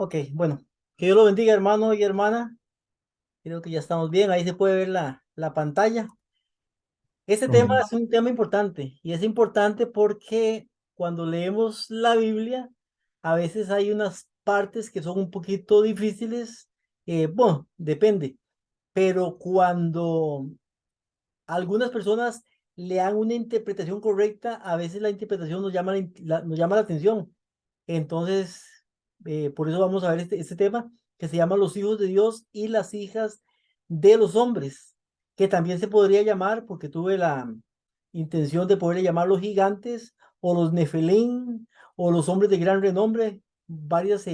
Ok, bueno, que Dios lo bendiga, hermano y hermana. Creo que ya estamos bien, ahí se puede ver la pantalla. Este tema Amén. es un tema importante y es importante porque cuando leemos la Biblia, a veces hay unas partes que son un poquito difíciles. Bueno, depende, pero cuando algunas personas le dan una interpretación correcta, a veces la interpretación nos llama la atención. Entonces, por eso vamos a ver este tema que se llama los hijos de Dios y las hijas de los hombres, que también se podría llamar, porque tuve la intención de poderle llamar los gigantes o los nefelín o los hombres de gran renombre, varios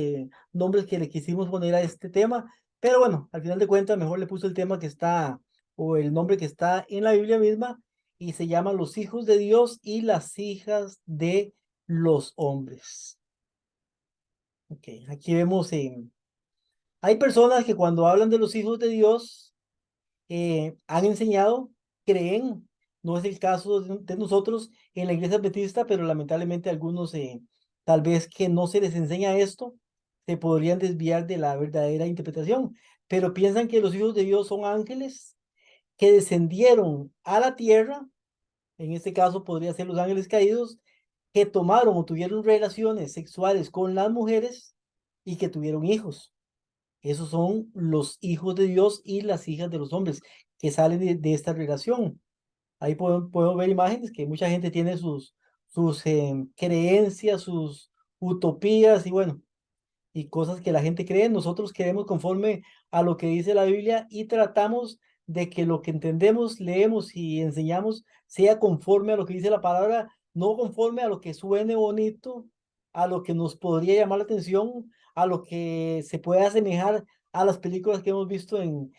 nombres que le quisimos poner a este tema, pero bueno, al final de cuentas mejor le puse el tema que está o el nombre que está en la Biblia misma y se llama los hijos de Dios y las hijas de los hombres. Ok, aquí vemos, hay personas que cuando hablan de los hijos de Dios, han enseñado, creen, no es el caso de nosotros en la iglesia adventista, pero lamentablemente algunos, tal vez que no se les enseña esto, se podrían desviar de la verdadera interpretación, pero piensan que los hijos de Dios son ángeles que descendieron a la tierra, en este caso podría ser los ángeles caídos, que tomaron o tuvieron relaciones sexuales con las mujeres y que tuvieron hijos. Esos son los hijos de Dios y las hijas de los hombres que salen de esta relación. Ahí puedo ver imágenes que mucha gente tiene sus creencias, sus utopías y bueno, y cosas que la gente cree. Nosotros queremos conforme a lo que dice la Biblia y tratamos de que lo que entendemos, leemos y enseñamos sea conforme a lo que dice la palabra, no conforme a lo que suene bonito, a lo que nos podría llamar la atención, a lo que se puede asemejar a las películas que hemos visto en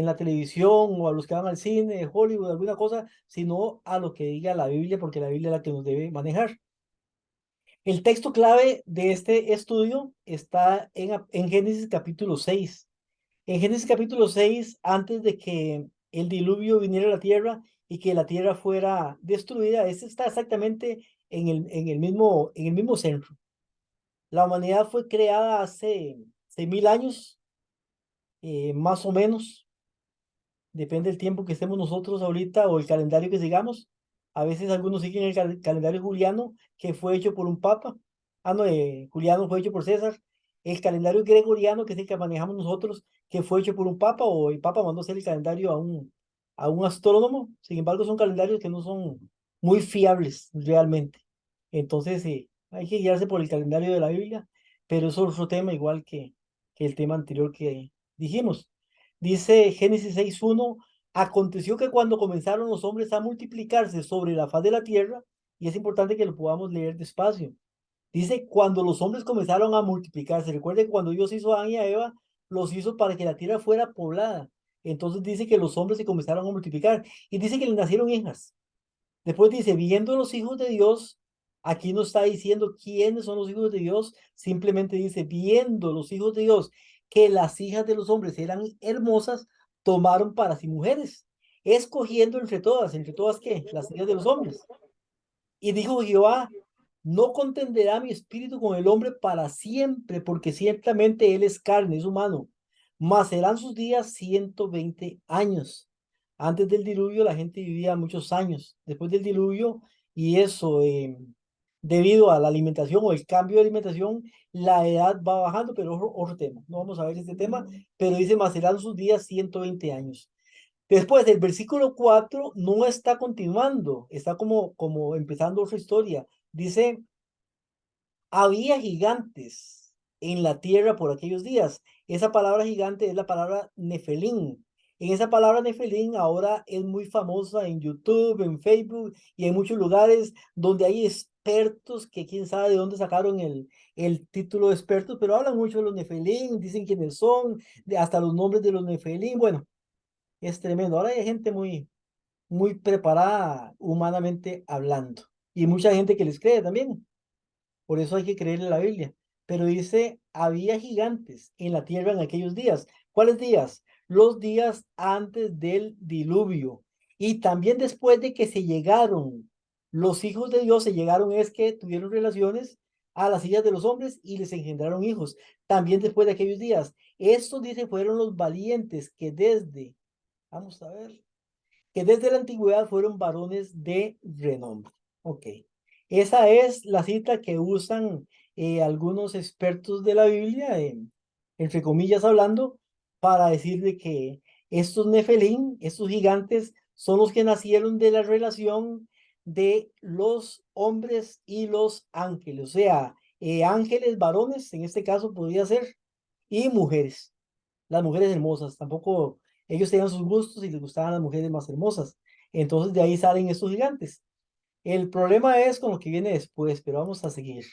la televisión o a los que van al cine, Hollywood, alguna cosa, sino a lo que diga la Biblia, porque la Biblia es la que nos debe manejar. El texto clave de este estudio está en Génesis capítulo 6. En Génesis capítulo 6, antes de que el diluvio viniera a la tierra y que la tierra fuera destruida, este está exactamente en el mismo centro. La humanidad fue creada hace 6.000 años, más o menos. Depende del tiempo que estemos nosotros ahorita o el calendario que sigamos. A veces algunos siguen el calendario juliano que fue hecho por un papa. Ah, no, Juliano fue hecho por César. El calendario gregoriano, que es el que manejamos nosotros, que fue hecho por un papa o el papa mandó hacer el calendario a un astrónomo. Sin embargo, son calendarios que no son muy fiables realmente. Entonces, hay que guiarse por el calendario de la Biblia, pero eso es otro tema igual que el tema anterior que dijimos. Dice Génesis 6:1, aconteció que cuando comenzaron los hombres a multiplicarse sobre la faz de la tierra, y es importante que lo podamos leer despacio, dice cuando los hombres comenzaron a multiplicarse, recuerden que cuando Dios hizo a Adán y a Eva, los hizo para que la tierra fuera poblada. Entonces dice que los hombres se comenzaron a multiplicar y dice que le nacieron hijas. Después dice, viendo los hijos de Dios, aquí no está diciendo quiénes son los hijos de Dios, simplemente dice, viendo los hijos de Dios, que las hijas de los hombres eran hermosas, tomaron para sí mujeres, escogiendo entre todas ¿qué? Las hijas de los hombres. Y dijo Jehová, no contenderá mi espíritu con el hombre para siempre, porque ciertamente él es carne, es humano, mas serán sus días 120 años. Antes del diluvio la gente vivía muchos años. Después del diluvio, y eso, debido a la alimentación o el cambio de alimentación, la edad va bajando, pero otro tema. No vamos a ver este tema, pero dice, mas serán sus días 120 años. Después, el versículo 4 no está continuando, está como empezando otra historia. Dice, había gigantes en la tierra por aquellos días. Esa palabra gigante es la palabra nefelín. En esa palabra nefelín ahora es muy famosa en YouTube, en Facebook y en muchos lugares donde hay expertos que quién sabe de dónde sacaron el título de expertos, pero hablan mucho de los nefelín, dicen quiénes son, hasta los nombres de los nefelín. Bueno, es tremendo. Ahora hay gente muy preparada humanamente hablando. Y mucha gente que les cree también. Por eso hay que creerle la Biblia. Pero dice, había gigantes en la tierra en aquellos días. ¿Cuáles días? Los días antes del diluvio. Y también después de que se llegaron los hijos de Dios, se llegaron es que tuvieron relaciones, a las hijas de los hombres y les engendraron hijos. También después de aquellos días, estos, dice, fueron los valientes vamos a ver, que desde la antigüedad fueron varones de renombre. Ok. Esa es la cita que usan algunos expertos de la Biblia, entre comillas hablando, para decir de que estos Nefelín, estos gigantes, son los que nacieron de la relación de los hombres y los ángeles, o sea, ángeles varones, en este caso podría ser, y mujeres, las mujeres hermosas. Tampoco ellos tenían sus gustos y les gustaban las mujeres más hermosas. Entonces de ahí salen estos gigantes. El problema es con lo que viene después, pero vamos a seguir.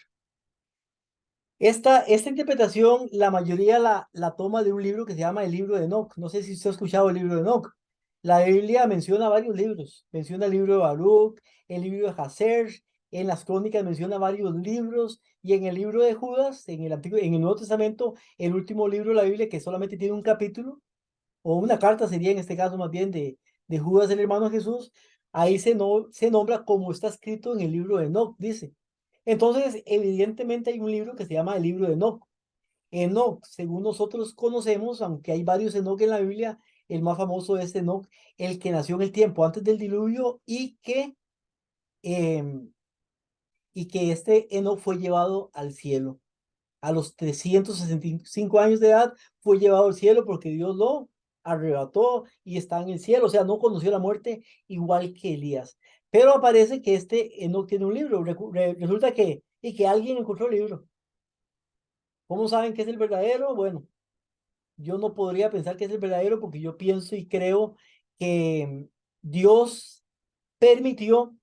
Esta interpretación, la mayoría la toma de un libro que se llama el libro de Enoch. No sé si usted ha escuchado el libro de Enoch. La Biblia menciona varios libros. Menciona el libro de Baruch, el libro de Hazer, en las crónicas menciona varios libros, y en el libro de Judas, en el Nuevo Testamento, el último libro de la Biblia que solamente tiene un capítulo, o una carta sería en este caso más bien de Judas, el hermano de Jesús, ahí se nombra como está escrito en el libro de Enoch, dice. Entonces, evidentemente hay un libro que se llama el libro de Enoch. Enoch, según nosotros conocemos, aunque hay varios Enoch en la Biblia, el más famoso es Enoch, el que nació en el tiempo antes del diluvio em, y que este Enoch fue llevado al cielo. A los 365 años de edad fue llevado al cielo porque Dios lo arrebató y está en el cielo, o sea, no conoció la muerte igual que Elías. Pero aparece que este Enoch tiene un libro, resulta que alguien encontró el libro. ¿Cómo saben que es el verdadero? Bueno, yo no podría pensar que es el verdadero porque yo pienso y creo que Dios permitió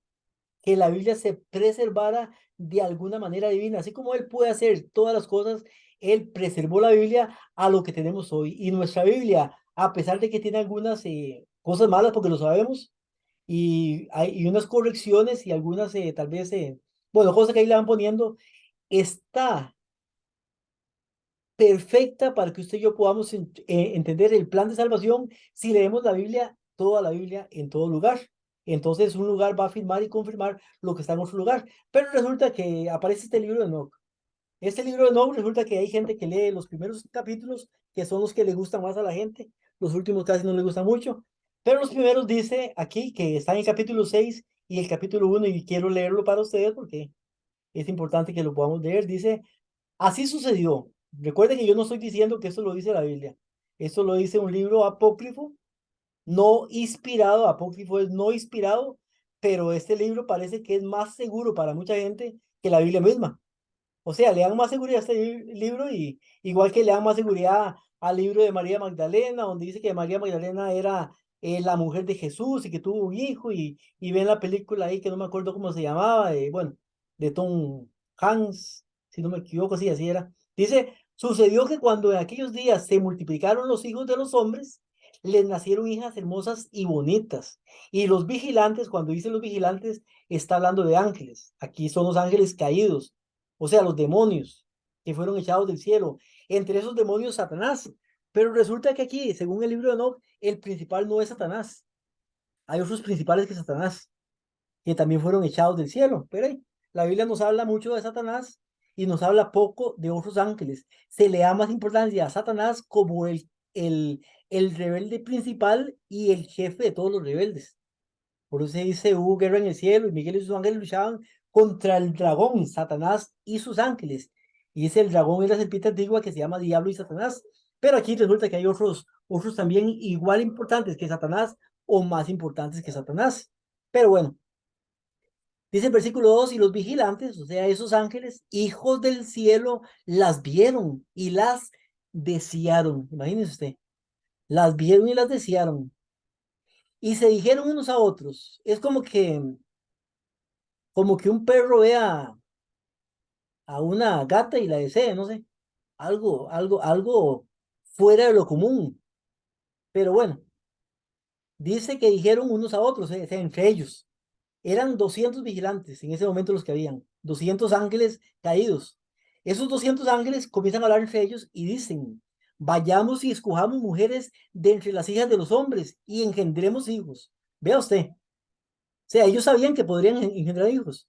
que la Biblia se preservara de alguna manera divina. Así como Él puede hacer todas las cosas, Él preservó la Biblia a lo que tenemos hoy. Y nuestra Biblia, a pesar de que tiene algunas cosas malas, porque lo sabemos, y hay unas correcciones y algunas tal vez, bueno, cosas que ahí le van poniendo, está perfecta para que usted y yo podamos entender el plan de salvación si leemos la Biblia, toda la Biblia en todo lugar. Entonces un lugar va a afirmar y confirmar lo que está en otro lugar. Pero resulta que aparece este libro de Enoch. Este libro de Enoch resulta que hay gente que lee los primeros capítulos, que son los que le gustan más a la gente. Los últimos casi no le gustan mucho. Pero los primeros dice aquí que está en el capítulo 6 y el capítulo 1, y quiero leerlo para ustedes porque es importante que lo podamos leer. Dice: así sucedió. Recuerde que yo no estoy diciendo que esto lo dice la Biblia. Esto lo dice un libro apócrifo, no inspirado. Apócrifo es no inspirado, pero este libro parece que es más seguro para mucha gente que la Biblia misma. O sea, le dan más seguridad a este libro, y igual que le dan más seguridad al libro de María Magdalena, donde dice que María Magdalena era la mujer de Jesús y que tuvo un hijo, y ven la película ahí que no me acuerdo cómo se llamaba, bueno, de Tom Hanks, si no me equivoco, sí, así era. Dice: sucedió que cuando en aquellos días se multiplicaron los hijos de los hombres, les nacieron hijas hermosas y bonitas. Y los vigilantes, cuando dice los vigilantes, está hablando de ángeles. Aquí son los ángeles caídos, o sea, los demonios que fueron echados del cielo. Entre esos demonios, Satanás. Pero resulta que aquí, según el libro de Enoch, el principal no es Satanás. Hay otros principales que Satanás, que también fueron echados del cielo. Pero la Biblia nos habla mucho de Satanás y nos habla poco de otros ángeles. Se le da más importancia a Satanás como el rebelde principal y el jefe de todos los rebeldes. Por eso se dice: hubo guerra en el cielo y Miguel y sus ángeles luchaban contra el dragón, Satanás y sus ángeles. Y dice: el dragón es la serpiente antigua que se llama Diablo y Satanás. Pero aquí resulta que hay otros también igual importantes que Satanás, o más importantes que Satanás. Pero bueno, dice el versículo 2: y los vigilantes, o sea, esos ángeles, hijos del cielo, las vieron y las desearon. Imagínense usted, las vieron y las desearon. Y se dijeron unos a otros. Es como que un perro vea a una gata y la desee, no sé, algo fuera de lo común. Pero bueno, dice que dijeron unos a otros, o sea, entre ellos. Eran 200 vigilantes en ese momento los que habían, 200 ángeles caídos. Esos 200 ángeles comienzan a hablar entre ellos y dicen: vayamos y escojamos mujeres de entre las hijas de los hombres y engendremos hijos. Vea usted, o sea, ellos sabían que podrían engendrar hijos.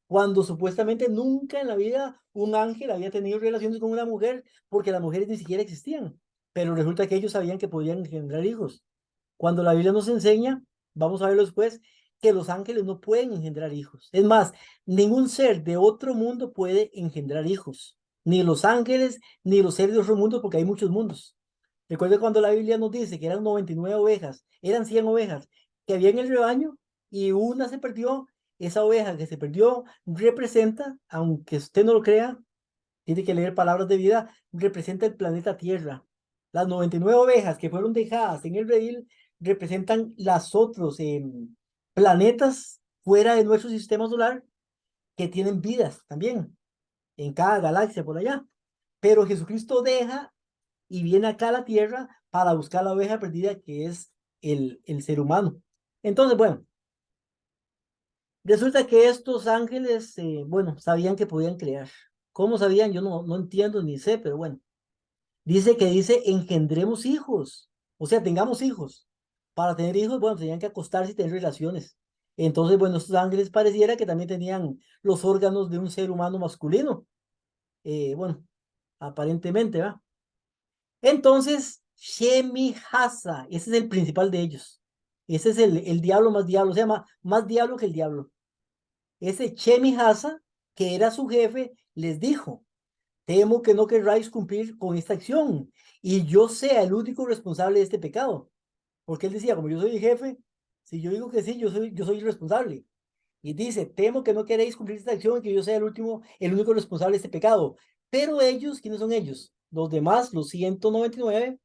cuando supuestamente nunca en la vida un ángel había tenido relaciones con una mujer, porque las mujeres ni siquiera existían. Pero resulta que ellos sabían que podían engendrar hijos. Cuando la Biblia nos enseña, vamos a verlo después, que los ángeles no pueden engendrar hijos. Es más, ningún ser de otro mundo puede engendrar hijos. Ni los ángeles, ni los seres de otro mundo, porque hay muchos mundos. Recuerda cuando la Biblia nos dice que eran 99 ovejas, eran 100 ovejas que había en el rebaño y una se perdió. Esa oveja que se perdió representa, aunque usted no lo crea, tiene que leer palabras de vida, representa el planeta Tierra. Las 99 ovejas que fueron dejadas en el redil representan las otros planetas fuera de nuestro sistema solar que tienen vidas también en cada galaxia por allá. Pero Jesucristo deja y viene acá a la Tierra para buscar la oveja perdida que es el ser humano. Entonces, bueno, resulta que estos ángeles, bueno, sabían que podían crear. ¿Cómo sabían? Yo no entiendo ni sé, pero bueno. Dice, engendremos hijos, o sea, tengamos hijos. Para tener hijos, bueno, tenían que acostarse y tener relaciones. Entonces, bueno, estos ángeles pareciera que también tenían los órganos de un ser humano masculino. Bueno, aparentemente, ¿va? Entonces, Shemi Hasa, ese es el principal de ellos. Ese es el diablo más diablo, se llama más diablo que el diablo. Ese Shemi Hasa, que era su jefe, les dijo: temo que no querráis cumplir con esta acción y yo sea el único responsable de este pecado. Porque él decía, como yo soy el jefe, si yo digo que sí, yo soy el responsable. Y dice, temo que no queréis cumplir esta acción y que yo sea el único responsable de este pecado. Pero ellos, ¿quiénes son ellos? Los demás, los 199,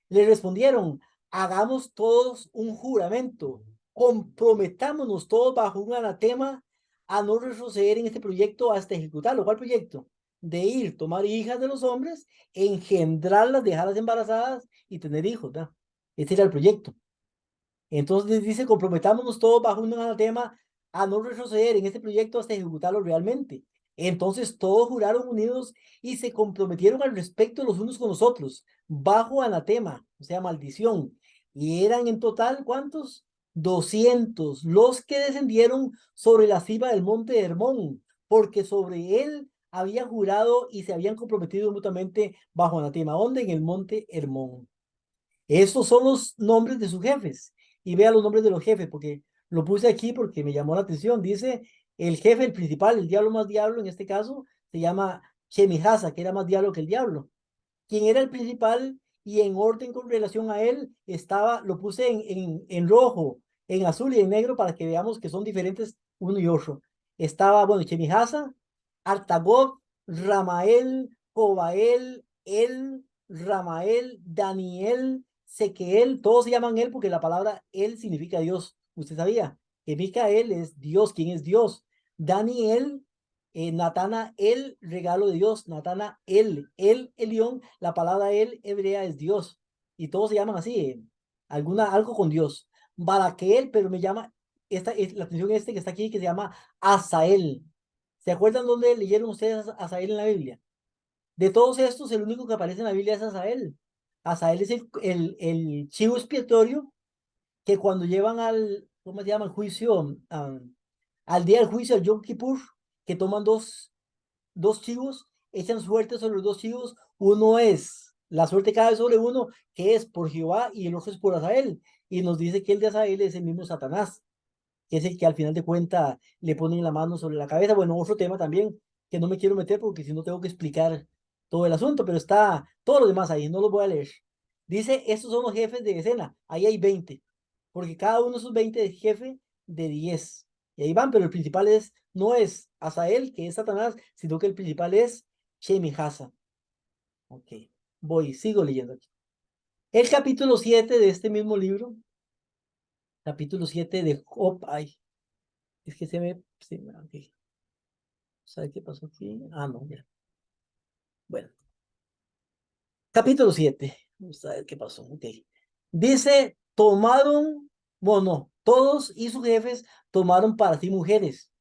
le respondieron: hagamos todos un juramento, comprometámonos todos bajo un anatema a no retroceder en este proyecto hasta ejecutarlo. ¿Cuál proyecto? De ir, tomar hijas de los hombres, engendrarlas, dejarlas embarazadas y tener hijos, ¿verdad? Ese era el proyecto. Entonces dice, comprometámonos todos bajo un anatema a no retroceder en este proyecto hasta ejecutarlo realmente. Entonces todos juraron unidos y se comprometieron al respecto los unos con los otros, bajo anatema, o sea, maldición. Y eran en total, ¿cuántos? 200 los que descendieron sobre la cima del monte Hermón, porque sobre él habían jurado y se habían comprometido mutuamente bajo anatema. ¿Dónde? En el monte Hermón. Estos son los nombres de sus jefes. Y vea los nombres de los jefes, porque lo puse aquí porque me llamó la atención. Dice, el jefe, el principal, el diablo más diablo, en este caso, se llama Shemihasa, que era más diablo que el diablo. Quien era el principal y en orden con relación a él estaba, lo puse en rojo, en azul y en negro para que veamos que son diferentes uno y otro. Estaba, bueno, Shemihasa, Artagob, Ramael, Cobael, El, Ramael, Daniel, Sequeel, todos se llaman él porque la palabra él significa Dios. ¿Usted sabía que Micael es Dios? ¿Quién es Dios? Daniel, Natana, el regalo de Dios. Natana, el Elión, la palabra el hebrea es Dios. Y todos se llaman así, algo con Dios. Baraquel, pero me llama, la atención que está aquí, que se llama Asael. ¿Se acuerdan dónde leyeron ustedes Asael en la Biblia? De todos estos, el único que aparece en la Biblia es Asael. Asael es el chivo expiatorio que cuando llevan ¿cómo se llama? El juicio, al día del juicio, al Yom Kippur, que toman dos chivos, echan suerte sobre los dos chivos. Uno es, la suerte cae sobre uno, que es por Jehová, y el otro es por Asael. Y nos dice que el de Asael es el mismo Satanás, que es el que al final de cuentas le ponen la mano sobre la cabeza. Bueno, otro tema también que no me quiero meter porque si no tengo que explicar todo el asunto, pero está todo lo demás ahí, no lo voy a leer. Dice, estos son los jefes de escena, ahí hay 20 porque cada uno de esos 20 es jefe de 10. Y ahí van, pero el principal no es Asael, que es Satanás, sino que el principal es Shemihasa. Ok, sigo leyendo aquí. El capítulo 7 de este mismo libro, capítulo 7 de Job, ay, es que ok. ¿Sabe qué pasó aquí? Ah, no, ya. Bueno, capítulo 7. Vamos a ver qué pasó. Ok. Dice, bueno, todos y sus jefes tomaron para sí mujeres.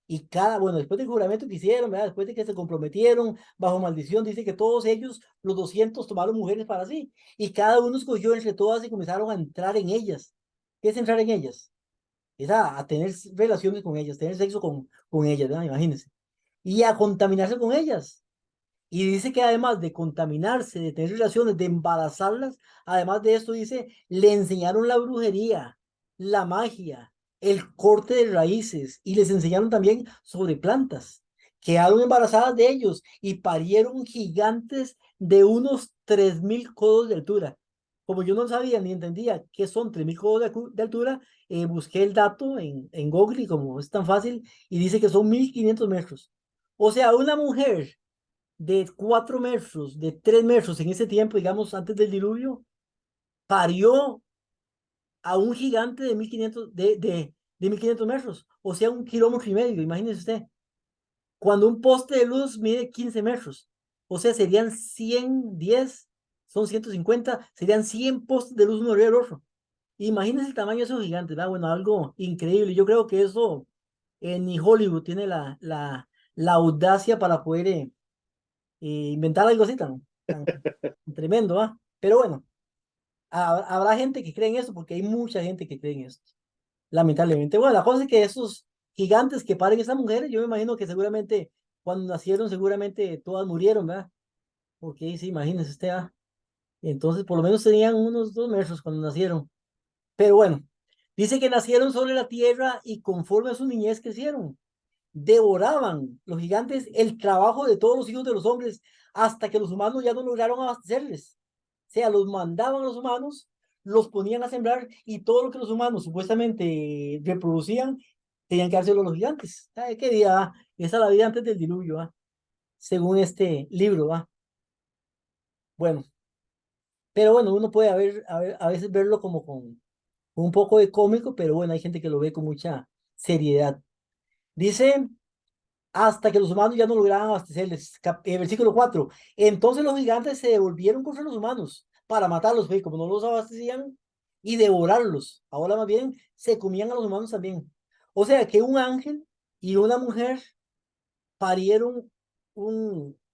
Y bueno, después del juramento que hicieron, ¿verdad? Después de que se comprometieron bajo maldición, dice que todos ellos, los 200, tomaron mujeres para sí. Y cada uno escogió entre todas y comenzaron a entrar en ellas. ¿Qué es entrar en ellas? es a tener relaciones con ellas, tener sexo con ellas, ¿verdad? Imagínense. Y a contaminarse con ellas. Y dice que además de contaminarse, de tener relaciones, de embarazarlas, además de esto dice, le enseñaron la brujería, la magia, el corte de raíces y les enseñaron también sobre plantas. Quedaron embarazadas de ellos y parieron gigantes de unos 3.000 codos de altura. Como yo no sabía ni entendía qué son 3.000 codos de altura, busqué el dato en Google y como es tan fácil, y dice que son 1.500 metros. O sea, una mujer de 4 metros, de 3 metros en ese tiempo, digamos, antes del diluvio, parió a un gigante de 1.500, de 1.500 metros, o sea, 1,5 kilómetros. Imagínese usted, cuando un poste de luz mide 15 metros, o sea, serían 110, son 150, serían 100 postes de luz uno arriba del otro. Imagínese el tamaño de esos gigantes, ¿verdad? Bueno, algo increíble. Yo creo que eso ni Hollywood tiene la audacia para poder inventar algo así tan tremendo, ¿ah? Pero bueno, habrá gente que cree en eso porque hay mucha gente que cree en esto, lamentablemente. Bueno, la cosa es que esos gigantes que paren estas mujeres, yo me imagino que seguramente cuando nacieron, seguramente todas murieron, ¿verdad? Porque sí, imagínese usted, ¿ah? Entonces, por lo menos tenían unos 2 metros cuando nacieron. Pero bueno, dice que nacieron sobre la tierra y conforme a su niñez crecieron. Devoraban los gigantes el trabajo de todos los hijos de los hombres hasta que los humanos ya no lograron abastecerles. O sea, los mandaban a los humanos, los ponían a sembrar y todo lo que los humanos supuestamente reproducían, tenían que dárselo a los gigantes. ¿Sabe qué día? Esa es la vida antes del diluvio, ¿va? Según este libro, ¿va? Bueno, pero bueno, uno puede a veces verlo como con un poco de cómico, pero bueno, hay gente que lo ve con mucha seriedad. Dice hasta que los humanos ya no lograban abastecerles. Versículo 4. Entonces los gigantes se devolvieron contra los humanos para matarlos, pues, como no los abastecían, y devorarlos. Ahora más bien se comían a los humanos también. O sea que un ángel y una mujer parieron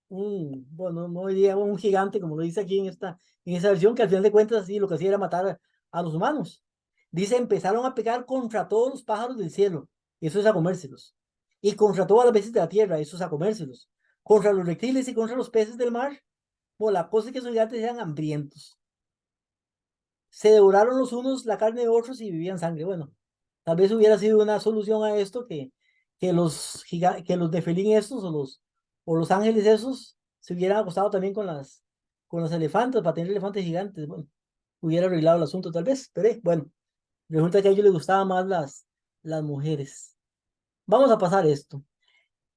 bueno, no diría un gigante, como lo dice aquí en esa versión, que al final de cuentas sí, lo que hacía era matar a los humanos. Dice, empezaron a pegar contra todos los pájaros del cielo, eso es a comérselos, y contra todas las bestias de la tierra, eso es a comérselos, contra los reptiles y contra los peces del mar. Bueno, la cosa es que esos gigantes eran hambrientos. Se devoraron los unos la carne de otros y vivían sangre. Bueno, tal vez hubiera sido una solución a esto que los Nefelín estos o los ángeles esos se hubieran acostado también con los elefantes para tener elefantes gigantes. Bueno, hubiera arreglado el asunto tal vez, pero bueno, resulta que a ellos les gustaban más las mujeres. Vamos a pasar esto.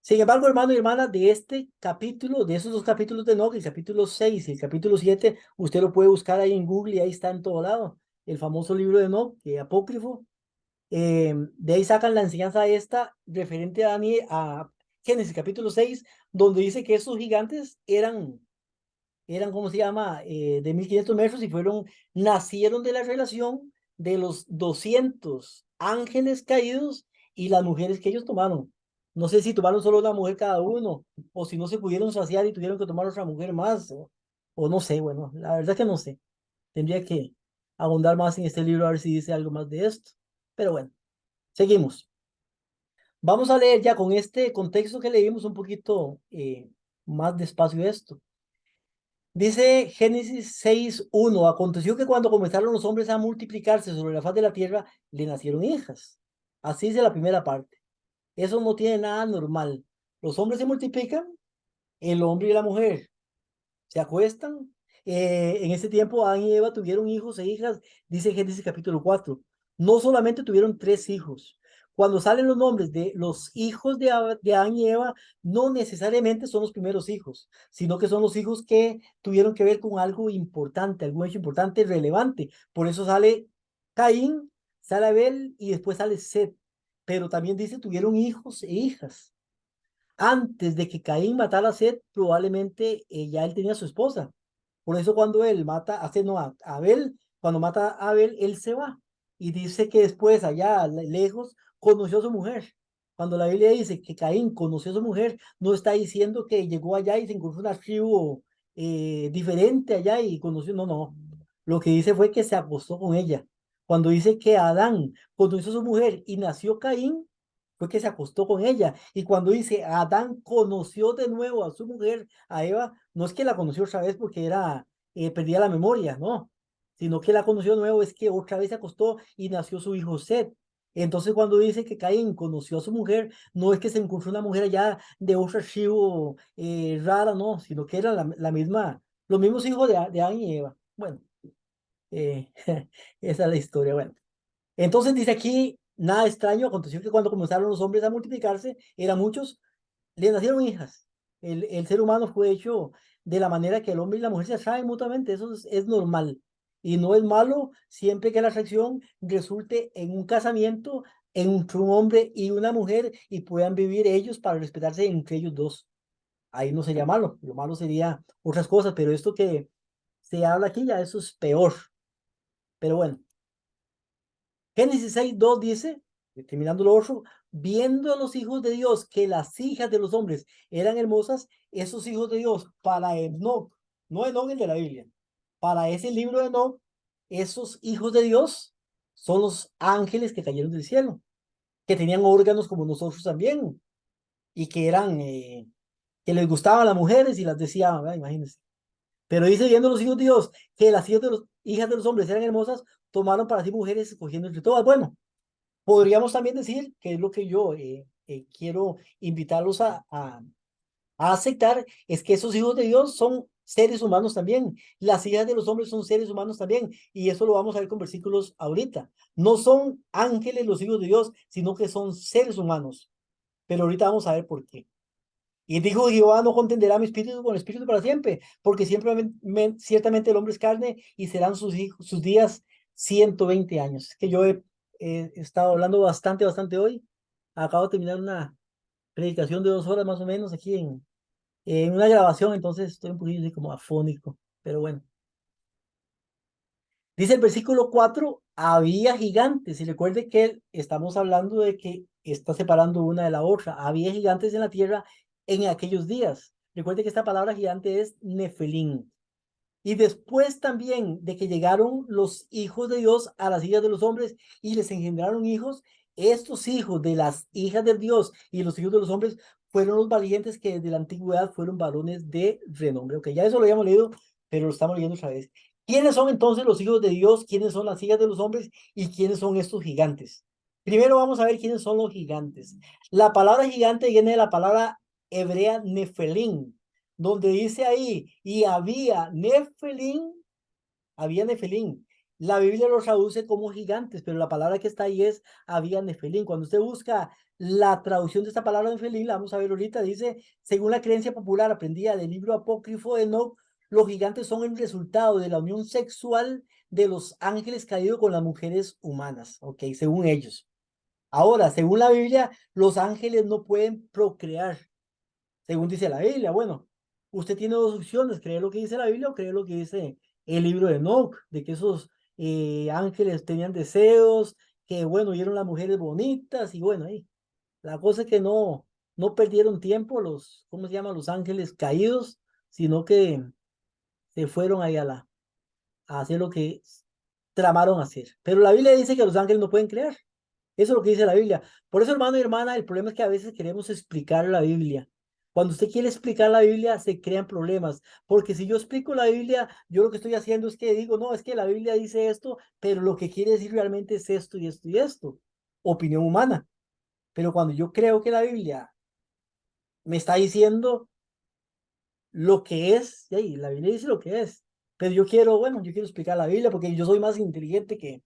Sin embargo, hermano y hermana, de este capítulo, de esos dos capítulos de Enoch, el capítulo 6 y el capítulo 7, usted lo puede buscar ahí en Google y ahí está en todo lado. El famoso libro de Enoch, que es apócrifo. De ahí sacan la enseñanza esta referente a Daniel, a Génesis capítulo 6, donde dice que esos gigantes eran, ¿cómo se llama? De 1.500 metros y nacieron de la relación de los 200 ángeles caídos y las mujeres que ellos tomaron. No sé si tomaron solo una mujer cada uno, o si no se pudieron saciar y tuvieron que tomar otra mujer más, o no sé, bueno, la verdad que no sé. Tendría que abundar más en este libro a ver si dice algo más de esto. Pero bueno, seguimos. Vamos a leer ya con este contexto que leímos un poquito más despacio esto. Dice Génesis 6:1, aconteció que cuando comenzaron los hombres a multiplicarse sobre la faz de la tierra, le nacieron hijas. Así dice la primera parte. Eso no tiene nada normal. Los hombres se multiplican, el hombre y la mujer se acuestan. En ese tiempo Adán y Eva tuvieron hijos e hijas, dice Génesis capítulo 4. No solamente tuvieron 3 hijos. Cuando salen los nombres de los hijos de Adán y Eva, no necesariamente son los primeros hijos, sino que son los hijos que tuvieron que ver con algo importante, algún hecho importante, relevante. Por eso sale Caín, sale Abel y después sale Set. Pero también dice tuvieron hijos e hijas. Antes de que Caín matara a Set, probablemente ya él tenía a su esposa. Por eso cuando él mata a Set, no, a Abel, cuando mata a Abel, él se va. Y dice que después, allá lejos, conoció a su mujer. Cuando la Biblia dice que Caín conoció a su mujer, no está diciendo que llegó allá y se encontró una tribu diferente allá y conoció, no, no. Lo que dice fue que se acostó con ella. Cuando dice que Adán conoció a su mujer y nació Caín, fue que se acostó con ella. Y cuando dice Adán conoció de nuevo a su mujer, a Eva, no es que la conoció otra vez porque perdía la memoria, no, sino que la conoció de nuevo, es que otra vez se acostó y nació su hijo Set. Entonces, cuando dice que Caín conoció a su mujer, no es que se encontró una mujer allá de otro archivo rara, no, sino que era la misma, los mismos hijos de Adán y Eva. Bueno, eh, esa es la historia. Bueno, entonces dice aquí, nada extraño, aconteció que cuando comenzaron los hombres a multiplicarse, eran muchos, le nacieron hijas. El ser humano fue hecho de la manera que el hombre y la mujer se atraen mutuamente, eso es normal. Y no es malo siempre que la atracción resulte en un casamiento entre un hombre y una mujer y puedan vivir ellos para respetarse entre ellos dos. Ahí no sería malo, lo malo sería otras cosas, pero esto que se habla aquí ya eso es peor. Pero bueno, Génesis 6:2 dice, terminando lo otro, viendo a los hijos de Dios que las hijas de los hombres eran hermosas, esos hijos de Dios para Enoc, no Enoc el de la Biblia, para ese libro de Enoc, esos hijos de Dios son los ángeles que cayeron del cielo, que tenían órganos como nosotros también y que les gustaban las mujeres y las deseaban, ¿verdad? Imagínense. Pero dice, viendo los hijos de Dios que las hijas de los hombres eran hermosas, tomaron para sí mujeres escogiendo entre todas. Bueno, podríamos también decir, que es lo que yo quiero invitarlos a aceptar, es que esos hijos de Dios son seres humanos también. Las hijas de los hombres son seres humanos también. Y eso lo vamos a ver con versículos ahorita. No son ángeles los hijos de Dios, sino que son seres humanos. Pero ahorita vamos a ver por qué. Y dijo Jehová, no contenderá mi espíritu con el espíritu para siempre, porque siempre, ciertamente el hombre es carne y serán sus días 120 años. Es que yo he estado hablando bastante hoy. Acabo de terminar una predicación de 2 horas más o menos aquí en una grabación, entonces estoy un poquito así como afónico, pero bueno. Dice el versículo 4, había gigantes, y recuerde que estamos hablando de que está separando una de la otra. Había gigantes en la tierra en aquellos días. Recuerde que esta palabra gigante es Nefelín. Y después también de que llegaron los hijos de Dios a las hijas de los hombres y les engendraron hijos, estos hijos de las hijas de Dios y los hijos de los hombres fueron los valientes que desde la antigüedad fueron varones de renombre. Ok, ya eso lo habíamos leído, pero lo estamos leyendo otra vez. ¿Quiénes son entonces los hijos de Dios? ¿Quiénes son las hijas de los hombres? ¿Y quiénes son estos gigantes? Primero vamos a ver quiénes son los gigantes. La palabra gigante viene de la palabra hebrea nefelín, donde dice ahí, y había Nefelín. La Biblia los traduce como gigantes, pero la palabra que está ahí es había Nefelín. Cuando usted busca la traducción de esta palabra Nefelín, la vamos a ver ahorita, dice, según la creencia popular aprendida del libro apócrifo de Enoch, los gigantes son el resultado de la unión sexual de los ángeles caídos con las mujeres humanas, ok, según ellos. Ahora, según la Biblia, los ángeles no pueden procrear, según dice la Biblia. Bueno, usted tiene dos opciones, creer lo que dice la Biblia o creer lo que dice el libro de Enoch, de que esos ángeles tenían deseos, que bueno, vieron las mujeres bonitas y bueno, ahí. La cosa es que no perdieron tiempo los, ¿cómo se llaman? Los ángeles caídos, sino que se fueron ahí a hacer lo que tramaron hacer. Pero la Biblia dice que los ángeles no pueden crear. Eso es lo que dice la Biblia. Por eso, hermano y hermana, el problema es que a veces queremos explicar la Biblia. Cuando usted quiere explicar la Biblia, se crean problemas. Porque si yo explico la Biblia, yo lo que estoy haciendo es que digo, no, es que la Biblia dice esto, pero lo que quiere decir realmente es esto y esto y esto. Opinión humana. Pero cuando yo creo que la Biblia me está diciendo lo que es, y ahí, la Biblia dice lo que es. Pero yo quiero, bueno, yo quiero explicar la Biblia porque yo soy más inteligente que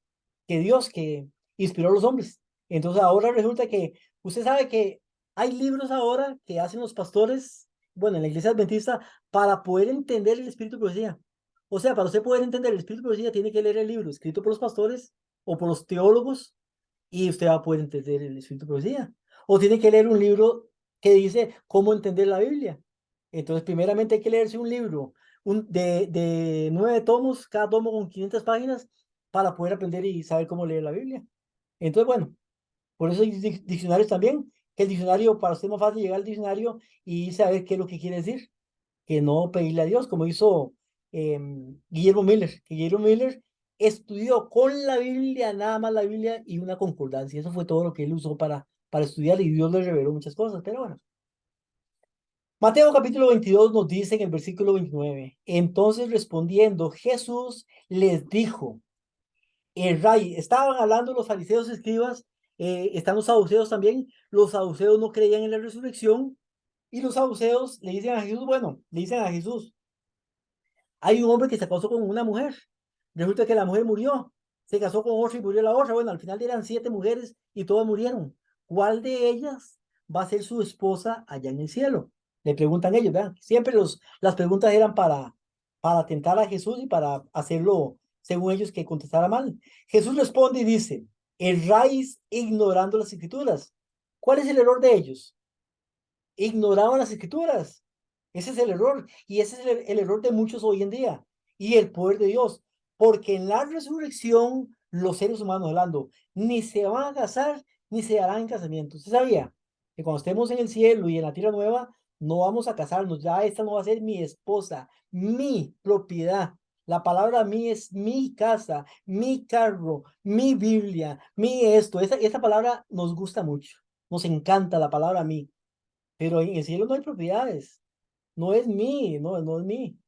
Dios, que inspiró a los hombres. Entonces ahora resulta que usted sabe que hay libros ahora que hacen los pastores, bueno, en la iglesia adventista, para poder entender el espíritu de profecía. O sea, para usted poder entender el espíritu de profecía, tiene que leer el libro escrito por los pastores o por los teólogos y usted va a poder entender el espíritu de profecía. O tiene que leer un libro que dice cómo entender la Biblia. Entonces, primeramente hay que leerse un libro de 9 tomos, cada tomo con 500 páginas, para poder aprender y saber cómo leer la Biblia. Entonces, bueno, por eso hay diccionarios también, que el diccionario, para usted es más fácil llegar al diccionario y saber qué es lo que quiere decir, que no pedirle a Dios, como hizo Guillermo Miller, que Guillermo Miller estudió con la Biblia, nada más la Biblia y una concordancia. Eso fue todo lo que él usó para estudiar y Dios le reveló muchas cosas, pero bueno. Mateo capítulo 22 nos dice en el versículo 29, entonces respondiendo Jesús les dijo, estaban hablando los fariseos y escribas, están los saduceos también, los saduceos no creían en la resurrección y los saduceos le dicen a Jesús, bueno, le dicen a Jesús, hay un hombre que se casó con una mujer, resulta que la mujer murió, se casó con otra y murió la otra, bueno, al final eran 7 mujeres y todas murieron. ¿Cuál de ellas va a ser su esposa allá en el cielo? Le preguntan ellos, ¿verdad? Siempre las preguntas eran para tentar a Jesús y para hacerlo según ellos que contestara mal. Jesús responde y dice, erráis ignorando las escrituras. ¿Cuál es el error de ellos? Ignoraban las escrituras. Ese es el error. Y ese es el error de muchos hoy en día. Y el poder de Dios. Porque en la resurrección, los seres humanos hablando, ni se van a casar, ni se harán en casamiento. ¿Usted sabía que cuando estemos en el cielo y en la tierra nueva, no vamos a casarnos? Ya esta no va a ser mi esposa, mi propiedad. La palabra mí es mi casa, mi carro, mi Biblia, mi esto. Esa palabra nos gusta mucho. Nos encanta la palabra mí. Pero en el cielo no hay propiedades. No es mí, no es mí.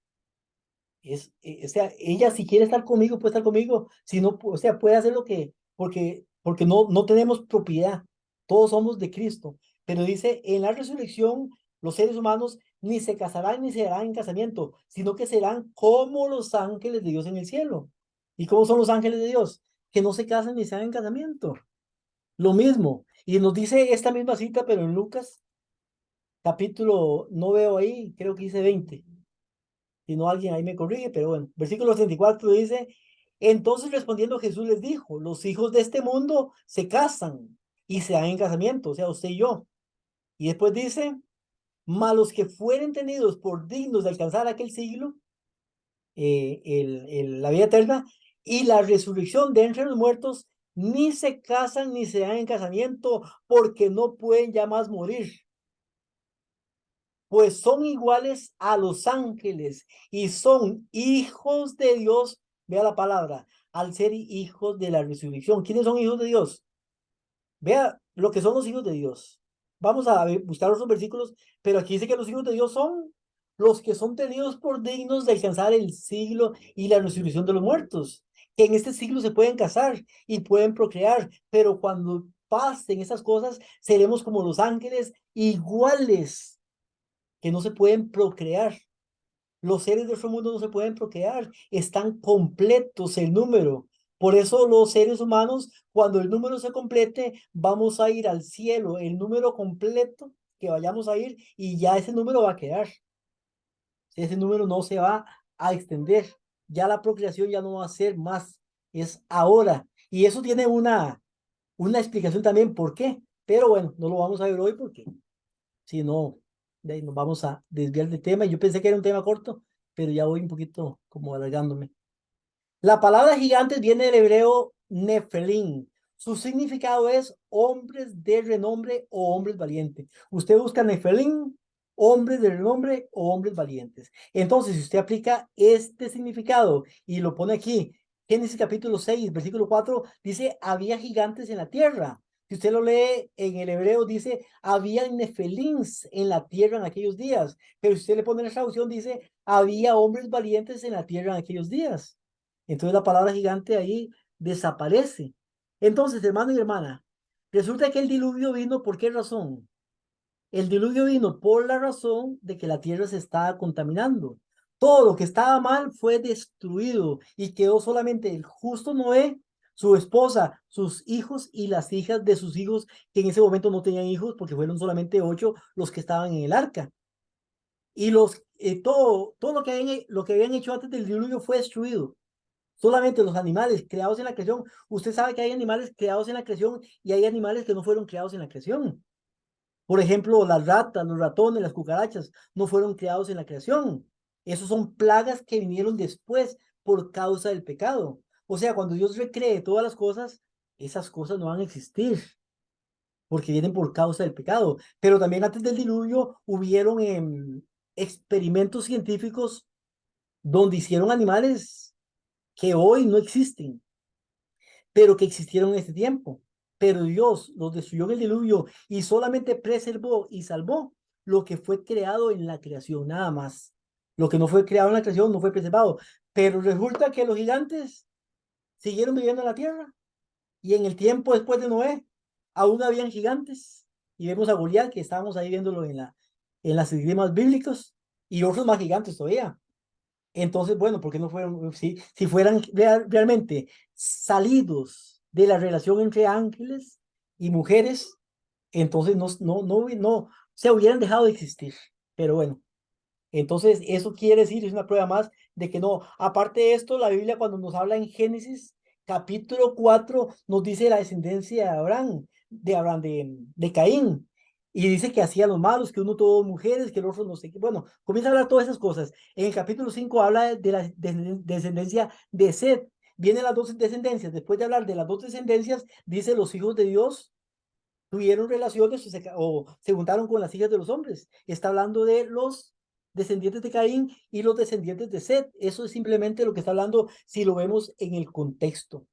O sea, ella si quiere estar conmigo, puede estar conmigo. Si no, o sea, puede hacer lo que, porque no tenemos propiedad. Todos somos de Cristo. Pero dice, en la resurrección, los seres humanos ni se casarán ni se harán en casamiento, sino que serán como los ángeles de Dios en el cielo. ¿Y cómo son los ángeles de Dios? Que no se casan ni se hagan en casamiento. Lo mismo. Y nos dice esta misma cita, pero en Lucas capítulo, no veo ahí, creo que dice 20. Si no, alguien ahí me corrige, pero bueno, versículo 34 dice, entonces respondiendo Jesús les dijo, los hijos de este mundo se casan y se dan en casamiento, o sea, usted y yo. Y después dice, mas los que fueren tenidos por dignos de alcanzar aquel siglo, la vida eterna y la resurrección de entre los muertos, ni se casan ni se dan en casamiento porque no pueden ya más morir pues son iguales a los ángeles y son hijos de Dios. Vea la palabra, al ser hijos de la resurrección. ¿Quiénes son hijos de Dios? Vea lo que son los hijos de Dios. Vamos a buscar otros versículos, pero aquí dice que los hijos de Dios son los que son tenidos por dignos de alcanzar el siglo y la resurrección de los muertos. Que en este siglo se pueden casar y pueden procrear, pero cuando pasen esas cosas, seremos como los ángeles iguales que no se pueden procrear. Los seres de otro mundo no se pueden procrear, están completos el número. Por eso los seres humanos, cuando el número se complete, vamos a ir al cielo, el número completo que vayamos a ir y ya ese número va a quedar. Ese número no se va a extender. Ya la procreación ya no va a ser más, es ahora. Y eso tiene una explicación también por qué. Pero bueno, no lo vamos a ver hoy porque si no, de ahí nos vamos a desviar del tema. Yo pensé que era un tema corto, pero ya voy un poquito como alargándome. La palabra gigantes viene del hebreo nefelín. Su significado es hombres de renombre o hombres valientes. Usted busca nefelín, hombres de renombre o hombres valientes. Entonces, si usted aplica este significado y lo pone aquí, Génesis capítulo 6, versículo 4, dice, había gigantes en la tierra. Si usted lo lee en el hebreo, dice, había nefelins en la tierra en aquellos días. Pero si usted le pone la traducción, dice, había hombres valientes en la tierra en aquellos días. Entonces la palabra gigante ahí desaparece. Entonces, hermano y hermana, resulta que el diluvio vino, ¿por qué razón? El diluvio vino por la razón de que la tierra se estaba contaminando. Todo lo que estaba mal fue destruido y quedó solamente el justo Noé, su esposa, sus hijos y las hijas de sus hijos, que en ese momento no tenían hijos porque fueron solamente 8 los que estaban en el arca. Y todo lo que habían hecho antes del diluvio fue destruido. Solamente los animales creados en la creación. Usted sabe que hay animales creados en la creación y hay animales que no fueron creados en la creación. Por ejemplo, las ratas, los ratones, las cucarachas no fueron creados en la creación. Esos son plagas que vinieron después por causa del pecado. O sea, cuando Dios recree todas las cosas, esas cosas no van a existir porque vienen por causa del pecado. Pero también antes del diluvio hubieron experimentos científicos donde hicieron animales que hoy no existen, pero que existieron en este tiempo. Pero Dios los destruyó en el diluvio y solamente preservó y salvó lo que fue creado en la creación, nada más. Lo que no fue creado en la creación no fue preservado. Pero resulta que los gigantes siguieron viviendo en la tierra y en el tiempo después de Noé aún habían gigantes. Y vemos a Goliat, que estábamos ahí viéndolo en las escrimas bíblicos, y otros más gigantes todavía. Entonces, bueno, ¿por qué no fueron? Si fueran realmente salidos de la relación entre ángeles y mujeres, entonces no se hubieran dejado de existir. Pero bueno, entonces eso quiere decir, es una prueba más de que no. Aparte de esto, la Biblia cuando nos habla en Génesis capítulo 4 nos dice la descendencia de Abraham, de Caín. Y dice que hacía los malos, que uno tuvo mujeres, que el otro no sé qué. Bueno, comienza a hablar todas esas cosas. En el capítulo 5 habla de la descendencia de Set. Vienen las dos descendencias. Después de hablar de las dos descendencias, dice los hijos de Dios tuvieron relaciones o se juntaron con las hijas de los hombres. Está hablando de los descendientes de Caín y los descendientes de Set. Eso es simplemente lo que está hablando si lo vemos en el contexto.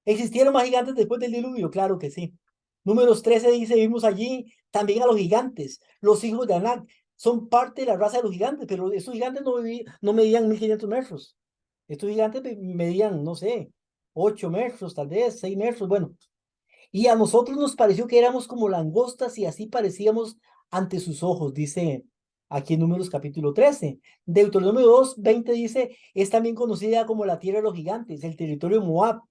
¿Existieron más gigantes después del diluvio? Claro que sí. Números 13 dice, vimos allí también a los gigantes, los hijos de Anak. Son parte de la raza de los gigantes, pero esos gigantes no medían 1500 metros. Estos gigantes medían, no sé, 8 metros, tal vez, 6 metros. Bueno, y a nosotros nos pareció que éramos como langostas y así parecíamos ante sus ojos, dice aquí en Números capítulo 13. Deuteronomio 2:20 dice, es también conocida como la tierra de los gigantes, el territorio de Moab.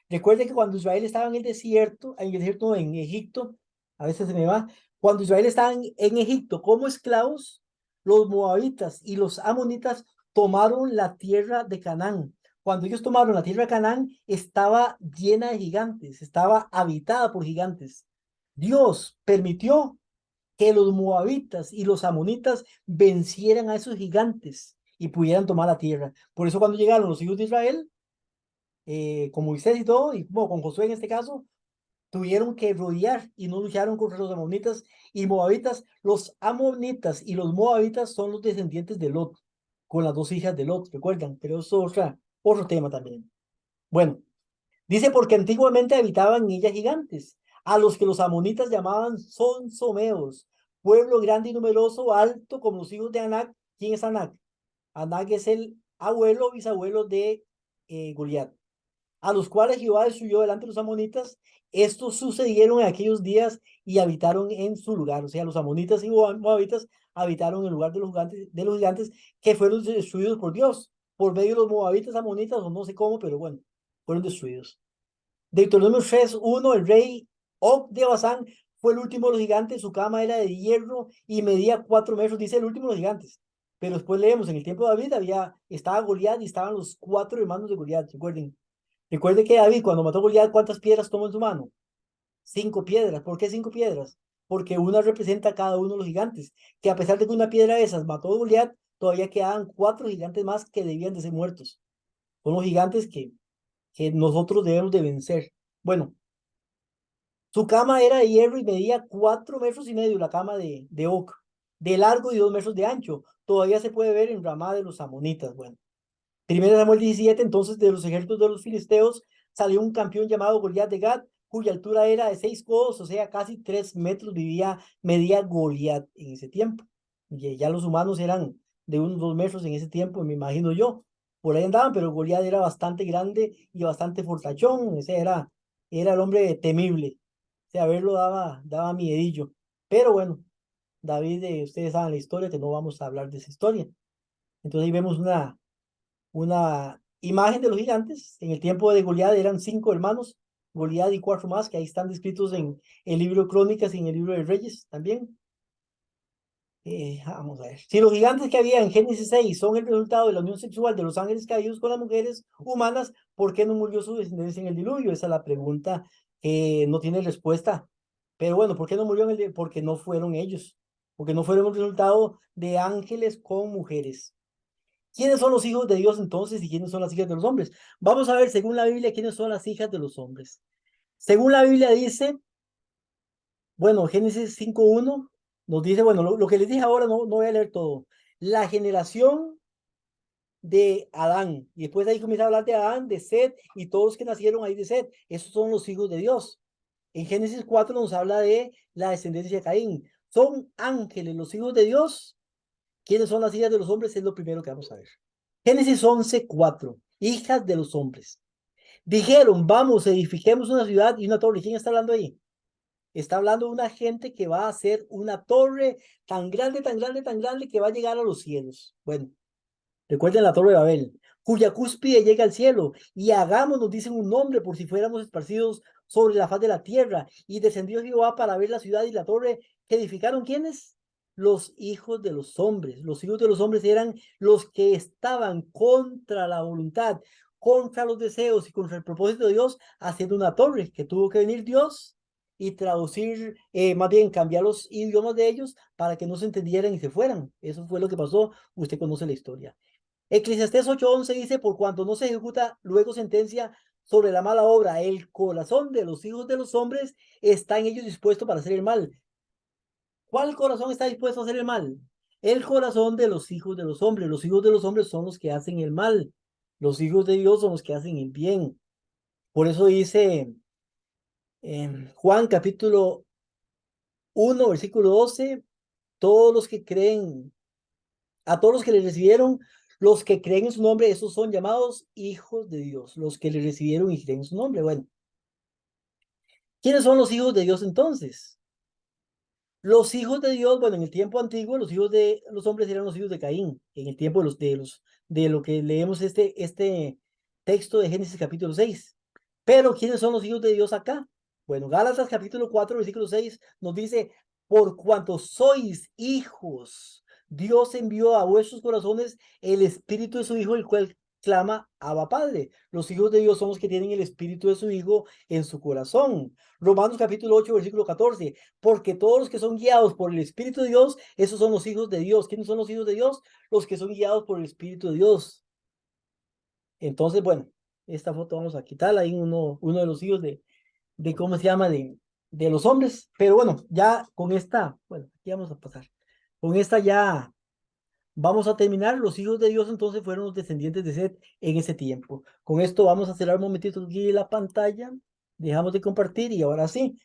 Recuerde que cuando Israel estaba en Egipto, a veces se me va, cuando Israel estaba en Egipto como esclavos, los moabitas y los amonitas tomaron la tierra de Canaán. Cuando ellos tomaron la tierra de Canaán, estaba llena de gigantes, estaba habitada por gigantes. Dios permitió que los moabitas y los amonitas vencieran a esos gigantes y pudieran tomar la tierra. Por eso cuando llegaron los hijos de Israel, con Moisés y todo, y bueno, con Josué en este caso, tuvieron que rodear y no lucharon contra los amonitas y moabitas. Los amonitas y los moabitas son los descendientes de Lot, con las dos hijas de Lot, ¿recuerdan? Pero eso es otro tema también. Bueno, dice porque antiguamente habitaban en ella gigantes, a los que los amonitas llamaban sonsomeos, pueblo grande y numeroso, alto como los hijos de Anac. ¿Quién es Anac? Anac es el abuelo o bisabuelo de Goliat, a los cuales Jehová destruyó delante de los amonitas. Estos sucedieron en aquellos días y habitaron en su lugar. O sea, los amonitas y moabitas habitaron en el lugar de los gigantes que fueron destruidos por Dios, por medio de los moabitas, amonitas, o no sé cómo, pero bueno, fueron destruidos. Deuteronomio 3:1, el rey Og de Basán fue el último de los gigantes, su cama era de hierro y medía 4 metros, dice el último de los gigantes. Pero después leemos, en el tiempo de David estaba Goliat y estaban los 4 hermanos de Goliat, recuerden. Recuerde que David cuando mató a Goliat, ¿cuántas piedras tomó en su mano? 5 piedras. ¿Por qué 5 piedras? Porque una representa a cada uno de los gigantes, que a pesar de que una piedra de esas mató a Goliat, todavía quedaban 4 gigantes más que debían de ser muertos. Son los gigantes que nosotros debemos de vencer. Bueno, su cama era de hierro y medía 4 metros y medio, la cama de Oc, de largo y 2 metros de ancho. Todavía se puede ver en Ramá de los Amonitas. Bueno, 1 Samuel 17, entonces de los ejércitos de los filisteos salió un campeón llamado Goliat de Gat, cuya altura era de 6 codos, o sea, casi 3 metros medía Goliat en ese tiempo. Y ya los humanos eran de unos 2 metros en ese tiempo, me imagino yo. Por ahí andaban, pero Goliat era bastante grande y bastante fortachón, ese era el hombre temible. O sea, verlo daba miedillo. Pero bueno, David, ustedes saben la historia, que no vamos a hablar de esa historia. Entonces ahí vemos una imagen de los gigantes. En el tiempo de Goliat eran 5 hermanos, Goliat y 4 más, que ahí están descritos en el libro de Crónicas y en el libro de Reyes también. Vamos a ver. Si los gigantes que había en Génesis 6 son el resultado de la unión sexual de los ángeles caídos con las mujeres humanas, ¿por qué no murió su descendencia en el diluvio? Esa es la pregunta que no tiene respuesta. Pero bueno, ¿por qué no murió Porque no fueron ellos, porque no fueron el resultado de ángeles con mujeres. ¿Quiénes son los hijos de Dios entonces y quiénes son las hijas de los hombres? Vamos a ver, según la Biblia, quiénes son las hijas de los hombres. Según la Biblia dice, bueno, Génesis 5:1 nos dice, bueno, lo que les dije ahora no voy a leer todo. La generación de Adán. Y después ahí comienza a hablar de Adán, de Set y todos los que nacieron ahí de Set. Esos son los hijos de Dios. En Génesis 4 nos habla de la descendencia de Caín. Son ángeles, los hijos de Dios. ¿Quiénes son las hijas de los hombres? Es lo primero que vamos a ver. Génesis 11:4. Hijas de los hombres. Dijeron, vamos, edifiquemos una ciudad y una torre. ¿Quién está hablando ahí? Está hablando de una gente que va a hacer una torre tan grande, tan grande, tan grande que va a llegar a los cielos. Bueno, recuerden la torre de Babel, cuya cúspide llega al cielo, y hagamos, nos dicen, un nombre por si fuéramos esparcidos sobre la faz de la tierra. Y descendió Jehová para ver la ciudad y la torre que edificaron. ¿Quiénes? Los hijos de los hombres. Los hijos de los hombres eran los que estaban contra la voluntad, contra los deseos y contra el propósito de Dios, haciendo una torre que tuvo que venir Dios y traducir, más bien cambiar los idiomas de ellos para que no se entendieran y se fueran. Eso fue lo que pasó. Usted conoce la historia. Eclesiastés 8:11 dice, por cuanto no se ejecuta luego sentencia sobre la mala obra, el corazón de los hijos de los hombres está en ellos dispuesto para hacer el mal. ¿Cuál corazón está dispuesto a hacer el mal? El corazón de los hijos de los hombres. Los hijos de los hombres son los que hacen el mal. Los hijos de Dios son los que hacen el bien. Por eso dice en Juan capítulo 1, versículo 12, todos los que creen, a todos los que le recibieron, los que creen en su nombre, esos son llamados hijos de Dios, los que le recibieron y creen en su nombre. Bueno, ¿quiénes son los hijos de Dios entonces? Los hijos de Dios, bueno, en el tiempo antiguo, los hijos de los hombres eran los hijos de Caín. En el tiempo de lo que leemos este texto de Génesis capítulo 6. Pero, ¿quiénes son los hijos de Dios acá? Bueno, Gálatas capítulo 4, versículo 6 nos dice, por cuanto sois hijos, Dios envió a vuestros corazones el espíritu de su Hijo, el cual clama, Abba Padre. Los hijos de Dios son los que tienen el espíritu de su Hijo en su corazón. Romanos capítulo 8, versículo 14, porque todos los que son guiados por el Espíritu de Dios, esos son los hijos de Dios. ¿Quiénes son los hijos de Dios? Los que son guiados por el Espíritu de Dios. Entonces, bueno, esta foto vamos a quitarla. Ahí uno de los hijos de ¿cómo se llama? De los hombres. Pero bueno, ya con esta, bueno, aquí vamos a pasar. Con esta ya vamos a terminar. Los hijos de Dios entonces fueron los descendientes de Set en ese tiempo. Con esto vamos a cerrar un momentito aquí la pantalla. Dejamos de compartir y ahora sí.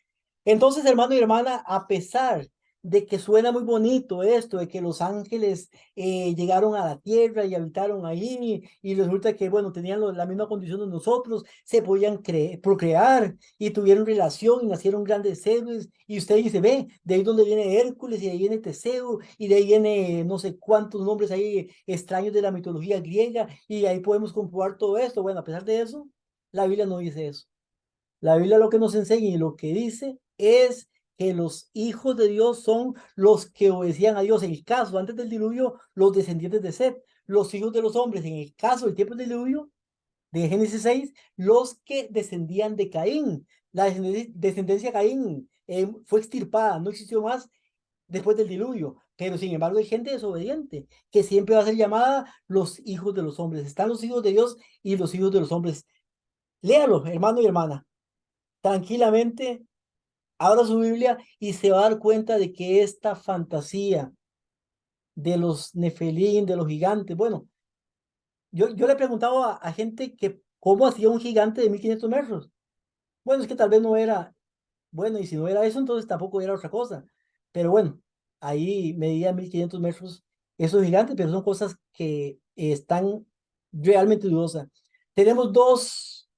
Entonces, hermano y hermana, a pesar de que suena muy bonito esto, de que los ángeles llegaron a la tierra y habitaron ahí, y resulta que, bueno, tenían la misma condición de nosotros, se podían procrear y tuvieron relación y nacieron grandes héroes, y usted dice, ve, de ahí donde viene Hércules, y de ahí viene Teseo, y de ahí viene no sé cuántos nombres ahí extraños de la mitología griega, y ahí podemos comprobar todo esto. Bueno, a pesar de eso, la Biblia no dice eso. La Biblia lo que nos enseña y lo que dice es que los hijos de Dios son los que obedecían a Dios. En el caso, antes del diluvio, los descendientes de Set, los hijos de los hombres. En el caso del tiempo del diluvio, de Génesis 6, los que descendían de Caín. La descendencia de Caín fue extirpada, no existió más después del diluvio. Pero sin embargo hay gente desobediente que siempre va a ser llamada los hijos de los hombres. Están los hijos de Dios y los hijos de los hombres. Léalo, hermano y hermana, tranquilamente, abra su Biblia y se va a dar cuenta de que esta fantasía de los nefelín, de los gigantes, bueno, yo le he preguntado a gente que cómo hacía un gigante de 1500 metros. Bueno, es que tal vez no era, bueno, y si no era eso, entonces tampoco era otra cosa. Pero bueno, ahí medía 1500 metros esos gigantes, pero son cosas que están realmente dudosas. Tenemos dos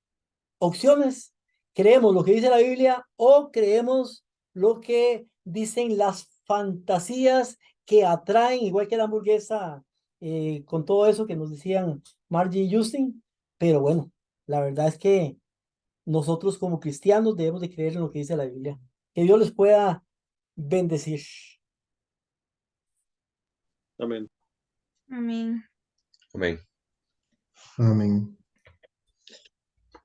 opciones: creemos lo que dice la Biblia o creemos lo que dicen las fantasías que atraen, igual que la hamburguesa, con todo eso que nos decían Margie y Justin. Pero bueno, la verdad es que nosotros como cristianos debemos de creer en lo que dice la Biblia. Que Dios les pueda bendecir. Amén. Amén. Amén. Amén.